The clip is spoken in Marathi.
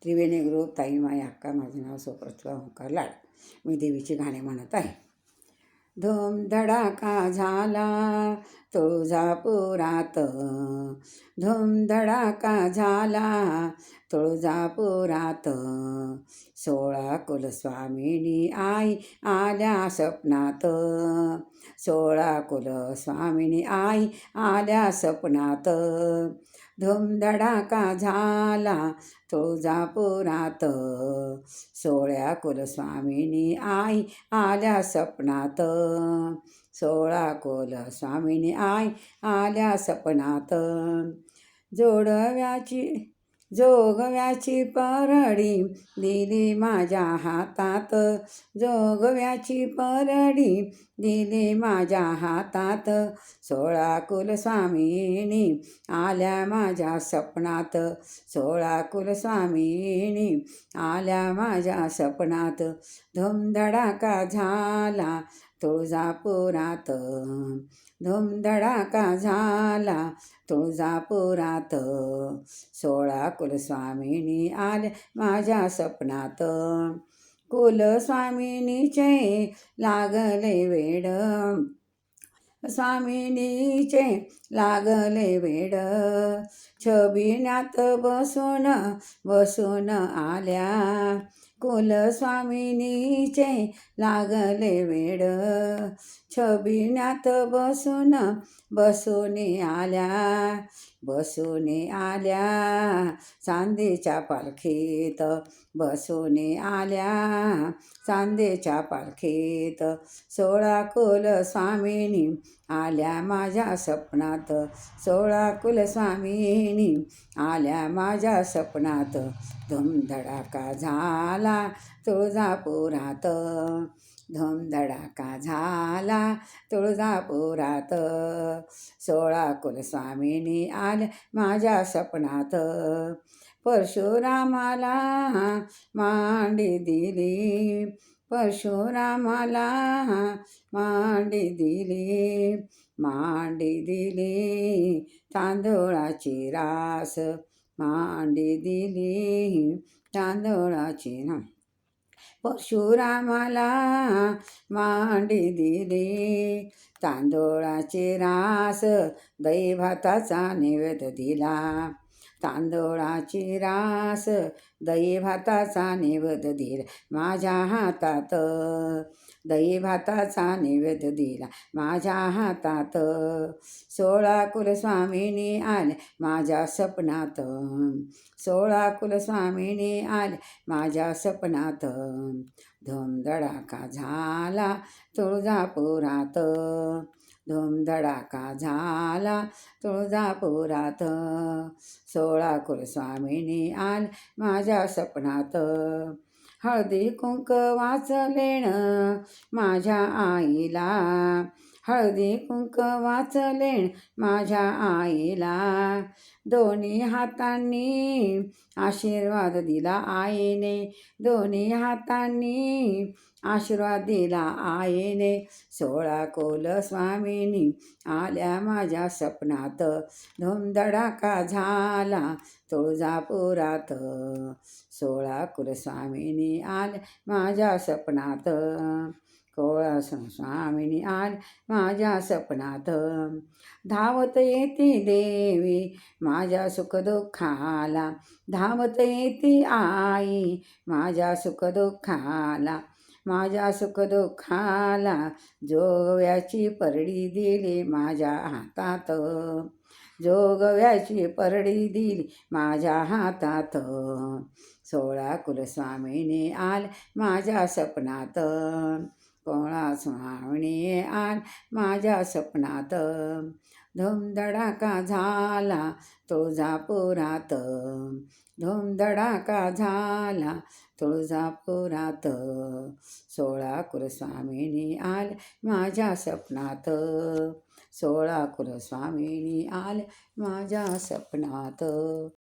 त्रिवेणी ग्रुप ताई माई अक्का. माझे नाव सुप्रतिभा ओंकार लाड. मी देवीची गाणी म्हणत आहे. धूमधडाका झाला तुळजापुरात, धूमधडाका झाला तुळजापुरात. 16 कुलस्वामिनी आई आल्या स्वप्नात, 16 कुलस्वामिनी आई आल्या स्वप्नात. धूमधडाका झाला तुळजापुरात, 16 कुलस्वामिनी आई आल्या स्वप्नात, 16 कुलस्वामिनी आई आल्या स्वप्नात. जोगव्याची परडी दिली माझ्या हातात, जोगव्याची परडी दिली माझ्या हातात. 16 कुलस्वामिनी आल्या माझ्या स्वप्नात, 16 कुलस्वामिनी आल्या माझ्या स्वप्नात. धूमधडाका झाला तुळजापुरात, धूमधडाका झाला तुळजापुरात. 16 कुलस्वामिनी आल्या माझ्या स्वप्नात. कुलस्वामिनीचे लागले वेड, स्वामिनीचे लागले वेड. छबिण्यात बसून आल्या, कुलस्वामिनीचे लागले वेड. छबिण्यात बसून आल्या, चांदीच्या पालखीत बसून आल्या, चांदीच्या पालखीत. 16 कुलस्वामिनी आल्या माझ्या स्वप्नात, 16 कुलस्वामिनी आल्या माझ्या स्वप्नात. धूमधडाका झाला तुळजापुरात, धूमधडाका झाला तुळजापुरात. 16 कुलस्वामिनी आल्या माझ्या स्वप्नात. परशुरामाला मांडी दिली, परशुरामाला मांडी दिली, मांडी दिली तांदूळाची रास, मांडी दिली तांदूळाची. परशुरामाला मांडी दिली तांदूळाची रास, दही भाताचा नैवेद्य दिला, तांदूळाची रास, दही भाताचा नैवेद्य दिला माझ्या हातात, दही भाताचा नैवेद्य दिला माझ्या हातात. 16 कुलस्वामिनी आल्या माझ्या स्वप्नात, 16 कुलस्वामिनी आल्या माझ्या स्वप्नात. धूमधडाका झाला तुळजापुरात, धूमधडाका झाला तुळजापुरात. 16 कुलस्वामिनी आल्या माझ्या स्वप्नात. हळदी कुंकवाचं लेणं माझ्या आईला, हळदी कुंकवाचं लेणं माझ्या आईला. दोन्ही हातांनी आशीर्वाद दिला आईने, दोन्ही हातांनी आशीर्वाद दिला आईने. 16 कुलस्वामिनी आल्या माझ्या स्वप्नात, धूमधडाका झाला तुळजापुरात. 16 कुलस्वामिनी आल्या माझ्या स्वप्नात, कुलस्वामिनी आल्या माझ्या स्वप्नात. धावत येते देवी माझ्या सुखदुःखाला, धावत येते आई माझ्या सुखदुःखाला, माझ्या सुखदुःखाला. जोगव्याची परडी दिली माझ्या हातात, जोगव्याची परडी दिली माझ्या हातात. 16 कुलस्वामिनी आल्या माझ्या स्वप्नात, कुलस्वामिनी आल्या माझ्या स्वप्नात. धूमधडाका झाला तुळजापुरात, धूमधडाका झाला तुळजापुरात. 16 कुलस्वामिनी आल्या माझ्या स्वप्नात, 16 कुलस्वामिनी आल्या माझ्या स्वप्नात.